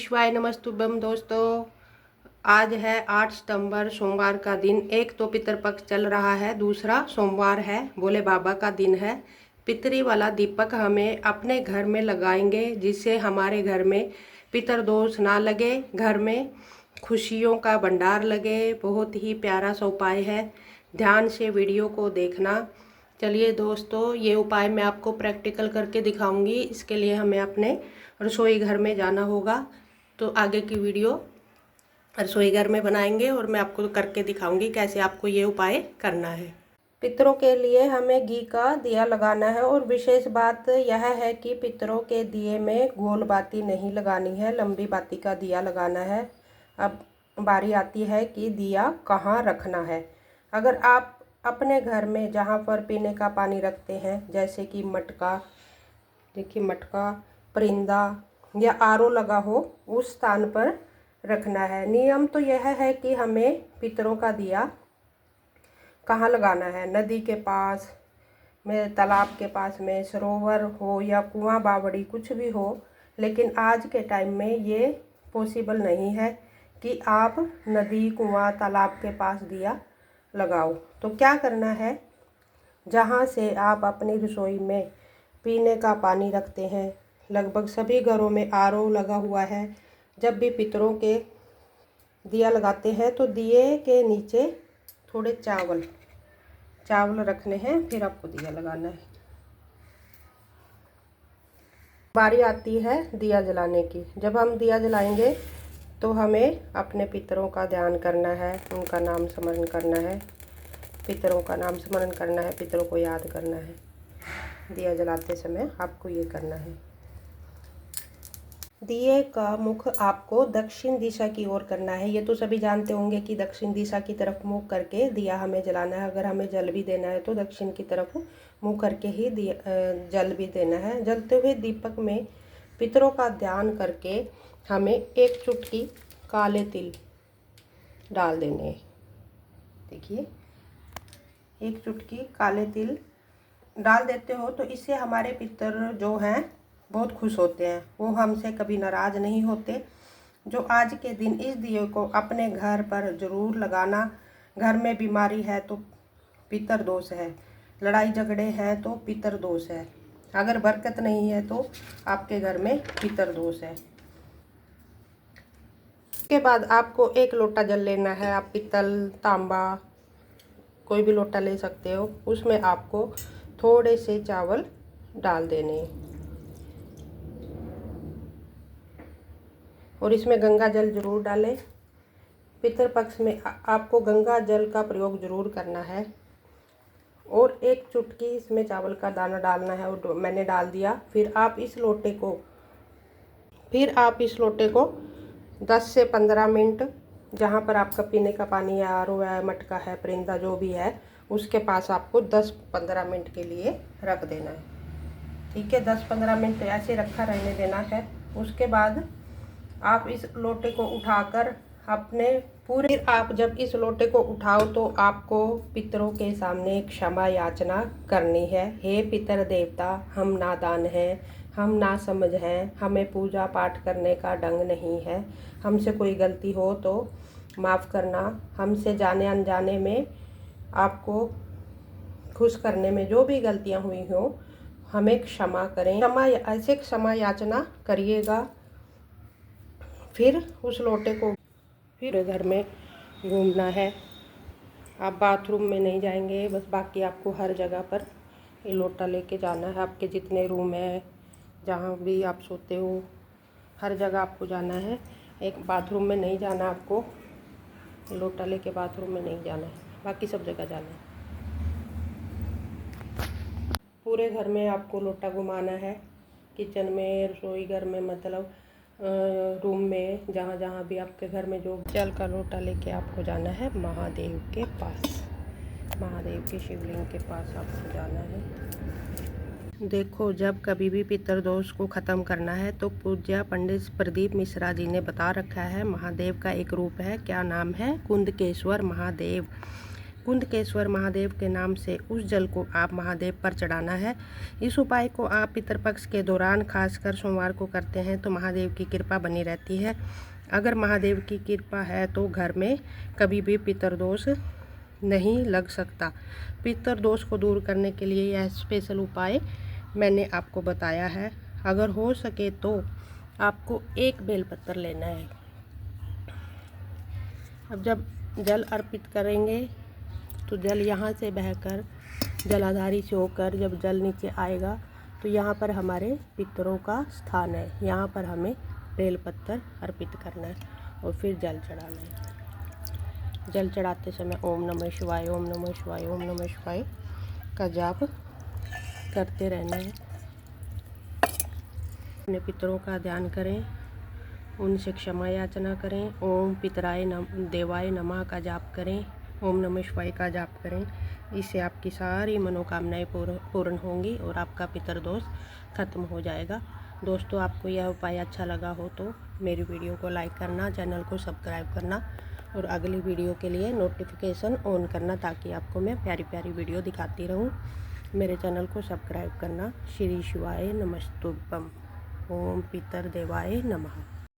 शिवाय नमस्तुभ्यम दोस्तों। आज है 8 सितंबर सोमवार का दिन। एक तो पितृपक्ष चल रहा है, दूसरा सोमवार है, भोले बाबा का दिन है। पितरी वाला दीपक हमें अपने घर में लगाएंगे जिससे हमारे घर में पितरदोष ना लगे, घर में खुशियों का भंडार लगे। बहुत ही प्यारा सा उपाय है, ध्यान से वीडियो को देखना। चलिए दोस्तों, ये उपाय मैं आपको प्रैक्टिकल करके दिखाऊंगी। इसके लिए हमें अपने रसोई घर में जाना होगा, तो आगे की वीडियो रसोई घर में बनाएंगे और मैं आपको करके दिखाऊंगी कैसे आपको ये उपाय करना है। पितरों के लिए हमें घी का दिया लगाना है और विशेष बात यह है कि पितरों के दिए में गोल बाती नहीं लगानी है, लंबी बाती का दिया लगाना है। अब बारी आती है कि दिया कहाँ रखना है। अगर आप अपने घर में जहाँ पर पीने का पानी रखते हैं, जैसे कि मटका, देखिए मटका, परिंदा या आरओ लगा हो, उस स्थान पर रखना है। नियम तो यह है कि हमें पितरों का दिया कहाँ लगाना है, नदी के पास में, तालाब के पास में, सरोवर हो या कुआं बावड़ी कुछ भी हो। लेकिन आज के टाइम में ये पॉसिबल नहीं है कि आप नदी, कुआं, तालाब के पास दिया लगाओ। तो क्या करना है, जहाँ से आप अपनी रसोई में पीने का पानी रखते हैं, लगभग सभी घरों में आरओ लगा हुआ है। जब भी पितरों के दिया लगाते हैं तो दिए के नीचे थोड़े चावल रखने हैं, फिर आपको दिया लगाना है। बारी आती है दिया जलाने की। जब हम दिया जलाएंगे तो हमें अपने पितरों का ध्यान करना है, उनका नाम स्मरण करना है, पितरों का नाम स्मरण करना है, पितरों को याद करना है। दिया जलाते समय आपको ये करना है। दिए का मुख आपको दक्षिण दिशा की ओर करना है। ये तो सभी जानते होंगे कि दक्षिण दिशा की तरफ मुँह करके दिया हमें जलाना है। अगर हमें जल भी देना है तो दक्षिण की तरफ मुँह करके ही दिया जल भी देना है। जलते हुए दीपक में पितरों का ध्यान करके हमें एक चुटकी काले तिल डाल देने। देखिए, एक चुटकी काले तिल डाल देते हो तो इससे हमारे पितर जो हैं बहुत खुश होते हैं, वो हमसे कभी नाराज़ नहीं होते। जो आज के दिन इस दिए को अपने घर पर ज़रूर लगाना। घर में बीमारी है तो पितर दोष है, लड़ाई झगड़े हैं तो पितर दोष है, अगर बरकत नहीं है तो आपके घर में पितर दोष है। इसके बाद आपको एक लोटा जल लेना है। आप पित्तल, तांबा, कोई भी लोटा ले सकते हो। उसमें आपको थोड़े से चावल डाल देने और इसमें गंगा जल जरूर डालें। पितृपक्ष में आपको गंगा जल का प्रयोग जरूर करना है। और एक चुटकी इसमें चावल का दाना डालना है और मैंने डाल दिया। फिर आप इस लोटे को 10 से 15 मिनट, जहाँ पर आपका पीने का पानी है, आरओ है, मटका है, परिंदा जो भी है, उसके पास आपको 10-15 मिनट के लिए रख देना है। ठीक है, 10-15 मिनट ऐसे रखा रहने देना है। उसके बाद आप इस लोटे को उठाकर अपने पूरे, आप जब इस लोटे को उठाओ तो आपको पितरों के सामने क्षमा याचना करनी है। हे पितर देवता, हम नादान हैं, हम नासमझ हैं, हमें पूजा पाठ करने का ढंग नहीं है, हमसे कोई गलती हो तो माफ़ करना। हमसे जाने अनजाने में आपको खुश करने में जो भी गलतियां हुई हो, हमें क्षमा करें। ऐसे क्षमा याचना करिएगा। फिर उस लोटे को फिर घर में घूमना है। आप बाथरूम में नहीं जाएंगे, बस बाकी आपको हर जगह पर ये लोटा लेके जाना है। आपके जितने रूम है, जहाँ भी आप सोते हो, हर जगह आपको जाना है। एक बाथरूम में नहीं जाना, आपको लोटा लेके बाथरूम में नहीं जाना है, बाकी सब जगह जाना है। पूरे घर में आपको लोटा घुमाना है, किचन में, रसोई घर में, मतलब रूम में, जहाँ जहाँ भी आपके घर में जो जल का लोटा लेके आपको जाना है महादेव के पास, महादेव के शिवलिंग के पास आपको जाना है। देखो, जब कभी भी पितरदोष को ख़त्म करना है तो पूज्य पंडित प्रदीप मिश्रा जी ने बता रखा है। महादेव का एक रूप है, क्या नाम है? कुंदकेश्वर महादेव। कुंदकेश्वर महादेव के नाम से उस जल को आप महादेव पर चढ़ाना है। इस उपाय को आप पितृपक्ष के दौरान खासकर सोमवार को करते हैं तो महादेव की कृपा बनी रहती है। अगर महादेव की कृपा है तो घर में कभी भी पितृदोष नहीं लग सकता। पितृदोष को दूर करने के लिए यह स्पेशल उपाय मैंने आपको बताया है। अगर हो सके तो आपको एक बेलपत्र लेना है। अब जब जल अर्पित करेंगे तो जल यहाँ से बहकर जलाधारी से होकर जब जल नीचे आएगा तो यहाँ पर हमारे पितरों का स्थान है। यहाँ पर हमें बेलपत्र अर्पित करना है और फिर जल चढ़ाना है। जल चढ़ाते समय ओम नमः शिवाय, ओम नमः शिवाय, ओम नमः शिवाय का जाप करते रहना है। अपने पितरों का ध्यान करें, उनसे क्षमा याचना करें। ओम पितराय देवाय नमः का जाप करें, ओम नमः शिवाय का जाप करें। इससे आपकी सारी मनोकामनाएं पूर्ण होंगी और आपका पितरदोष खत्म हो जाएगा। दोस्तों, आपको यह उपाय अच्छा लगा हो तो मेरी वीडियो को लाइक करना, चैनल को सब्सक्राइब करना और अगली वीडियो के लिए नोटिफिकेशन ऑन करना ताकि आपको मैं प्यारी प्यारी वीडियो दिखाती रहूं। मेरे चैनल को सब्सक्राइब करना। श्री शिवाय नमस्तुभ्यम। ओम पितर देवाय नमः।